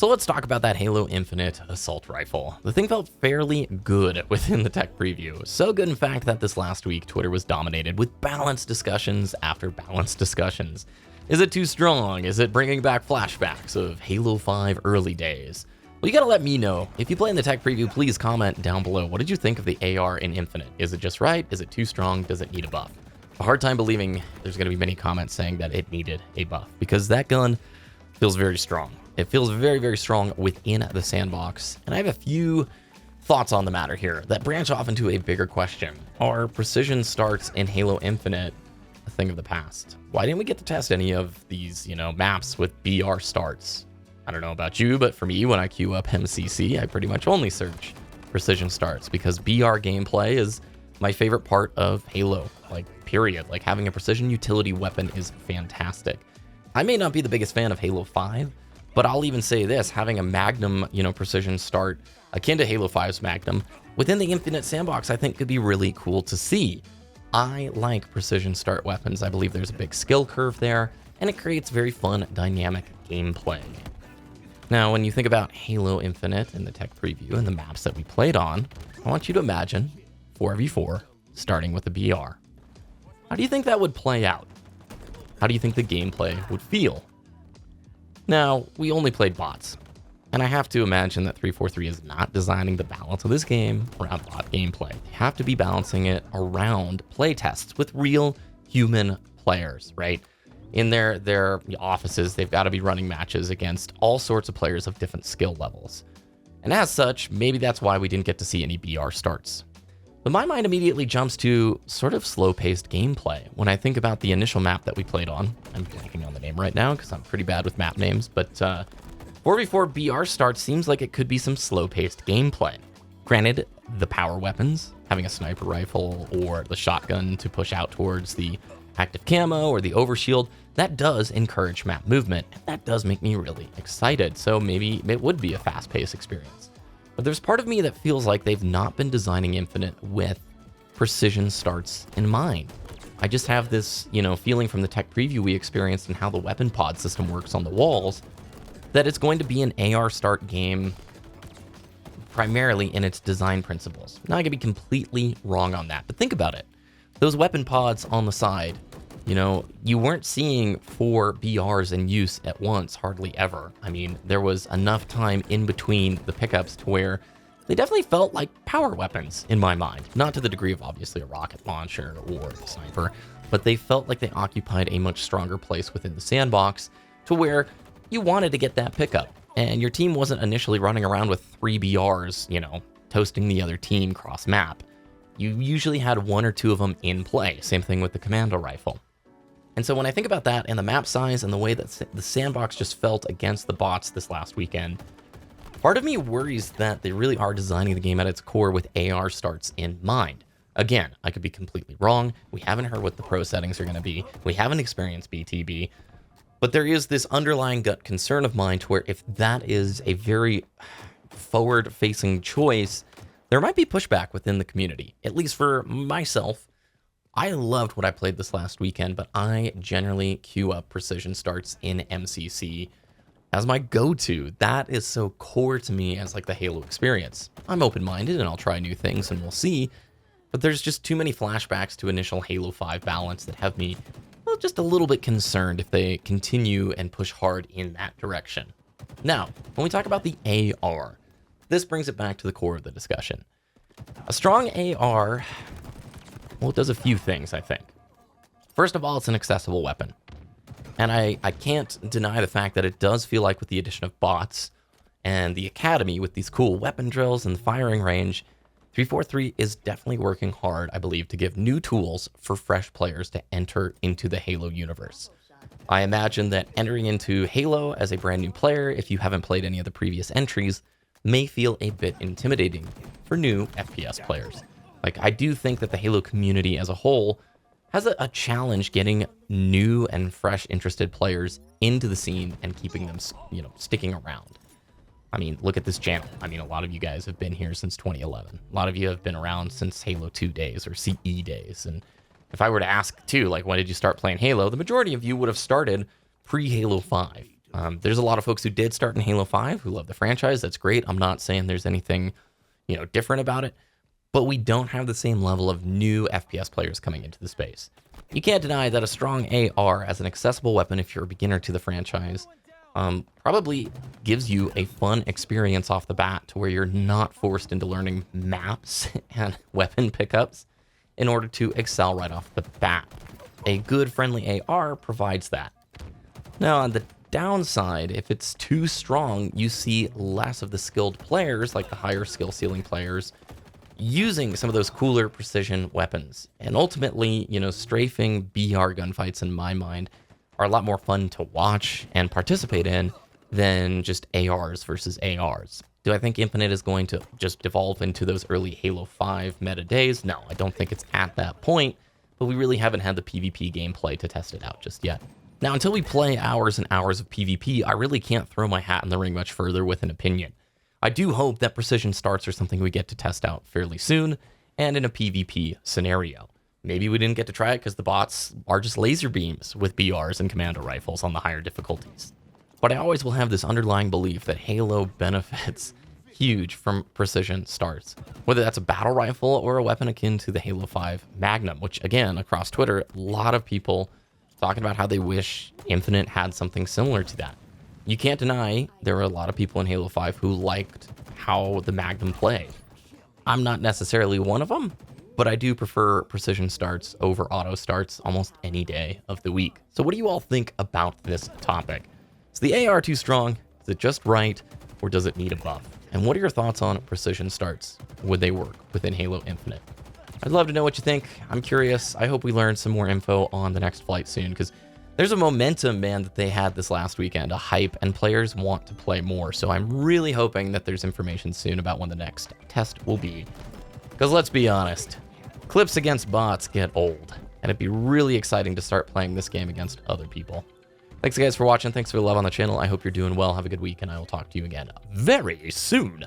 So let's talk about that Halo Infinite assault rifle. The thing felt fairly good within the tech preview. So good, in fact, that this last week, Twitter was dominated with balanced discussions after balanced discussions. Is it too strong? Is it bringing back flashbacks of Halo 5 early days? Well, you gotta let me know. If you play in the tech preview, please comment down below. What did you think of the AR in Infinite? Is it just right? Is it too strong? Does it need a buff? A hard time believing there's gonna be many comments saying that it needed a buff, because that gun feels very strong. It feels very, very strong within the sandbox. And I have a few thoughts on the matter here that branch off into a bigger question. Are precision starts in Halo Infinite a thing of the past? Why didn't we get to test any of these, maps with BR starts? I don't know about you, but for me, when I queue up MCC, I pretty much only search precision starts because BR gameplay is my favorite part of Halo, period. Having a precision utility weapon is fantastic. I may not be the biggest fan of Halo 5, but I'll even say this, having a Magnum, precision start akin to Halo 5's Magnum within the Infinite sandbox, I think could be really cool to see. I like precision start weapons. I believe there's a big skill curve there, and it creates very fun, dynamic gameplay. Now, when you think about Halo Infinite and the tech preview and the maps that we played on, I want you to imagine 4v4 starting with a BR. How do you think that would play out? How do you think the gameplay would feel? Now, we only played bots, and I have to imagine that 343 is not designing the balance of this game around bot gameplay. They have to be balancing it around playtests with real human players, right? In their offices, they've got to be running matches against all sorts of players of different skill levels. And as such, maybe that's why we didn't get to see any BR starts. But my mind immediately jumps to sort of slow-paced gameplay. When I think about the initial map that we played on, I'm blanking on the name right now because I'm pretty bad with map names, but 4v4 BR start seems like it could be some slow-paced gameplay. Granted, the power weapons, having a sniper rifle or the shotgun to push out towards the active camo or the overshield, that does encourage map movement, and that does make me really excited, so maybe it would be a fast-paced experience. But there's part of me that feels like they've not been designing Infinite with precision starts in mind. I just have this, feeling from the tech preview we experienced and how the weapon pod system works on the walls, that it's going to be an AR start game primarily in its design principles. Now, I could be completely wrong on that, but think about it. Those weapon pods on the side, you weren't seeing 4 BRs in use at once, hardly ever. I mean, there was enough time in between the pickups to where they definitely felt like power weapons in my mind. Not to the degree of obviously a rocket launcher or a sniper, but they felt like they occupied a much stronger place within the sandbox to where you wanted to get that pickup. And your team wasn't initially running around with 3 BRs, toasting the other team cross map. You usually had 1 or 2 of them in play. Same thing with the commando rifle. And so when I think about that and the map size and the way that the sandbox just felt against the bots this last weekend, part of me worries that they really are designing the game at its core with AR starts in mind. Again, I could be completely wrong. We haven't heard what the pro settings are going to be. We haven't experienced BTB. But there is this underlying gut concern of mine to where if that is a very forward-facing choice, there might be pushback within the community. At least for myself, I loved what I played this last weekend, but I generally queue up precision starts in MCC as my go-to. That is so core to me as the Halo experience. I'm open-minded and I'll try new things and we'll see, but there's just too many flashbacks to initial Halo 5 balance that have me, just a little bit concerned if they continue and push hard in that direction. Now, when we talk about the AR, this brings it back to the core of the discussion. A strong AR, it does a few things, I think. First of all, it's an accessible weapon. And I can't deny the fact that it does feel like with the addition of bots and the Academy with these cool weapon drills and the firing range, 343 is definitely working hard, I believe, to give new tools for fresh players to enter into the Halo universe. I imagine that entering into Halo as a brand new player, if you haven't played any of the previous entries, may feel a bit intimidating for new FPS players. I do think that the Halo community as a whole has a challenge getting new and fresh interested players into the scene and keeping them, sticking around. I mean, look at this channel. I mean, a lot of you guys have been here since 2011. A lot of you have been around since Halo 2 days or CE days. And if I were to ask too, when did you start playing Halo? The majority of you would have started pre-Halo 5. There's a lot of folks who did start in Halo 5 who love the franchise. That's great. I'm not saying there's anything, different about it, but we don't have the same level of new FPS players coming into the space. You can't deny that a strong AR as an accessible weapon if you're a beginner to the franchise probably gives you a fun experience off the bat to where you're not forced into learning maps and weapon pickups in order to excel right off the bat. A good friendly AR provides that. Now, on the downside, if it's too strong, you see less of the skilled players, like the higher skill ceiling players, using some of those cooler precision weapons. And ultimately, strafing BR gunfights, in my mind, are a lot more fun to watch and participate in than just ARs versus ARs. Do I think Infinite is going to just devolve into those early Halo 5 meta days? No, I don't think it's at that point, but we really haven't had the PvP gameplay to test it out just yet. Now, until we play hours and hours of PvP, I really can't throw my hat in the ring much further with an opinion. I do hope that precision starts are something we get to test out fairly soon, and in a PvP scenario. Maybe we didn't get to try it because the bots are just laser beams with BRs and commando rifles on the higher difficulties. But I always will have this underlying belief that Halo benefits huge from precision starts, whether that's a battle rifle or a weapon akin to the Halo 5 Magnum, which again, across Twitter, a lot of people talking about how they wish Infinite had something similar to that. You can't deny there were a lot of people in Halo 5 who liked how the Magnum played. I'm not necessarily one of them, but I do prefer precision starts over auto starts almost any day of the week. So what do you all think about this topic? Is the AR too strong? Is it just right? Or does it need a buff? And what are your thoughts on precision starts? Would they work within Halo Infinite? I'd love to know what you think. I'm curious. I hope we learn some more info on the next flight soon, because there's a momentum, man, that they had this last weekend, a hype, and players want to play more. So I'm really hoping that there's information soon about when the next test will be. Because let's be honest, clips against bots get old, and it'd be really exciting to start playing this game against other people. Thanks guys for watching. Thanks for the love on the channel. I hope you're doing well. Have a good week, and I will talk to you again very soon.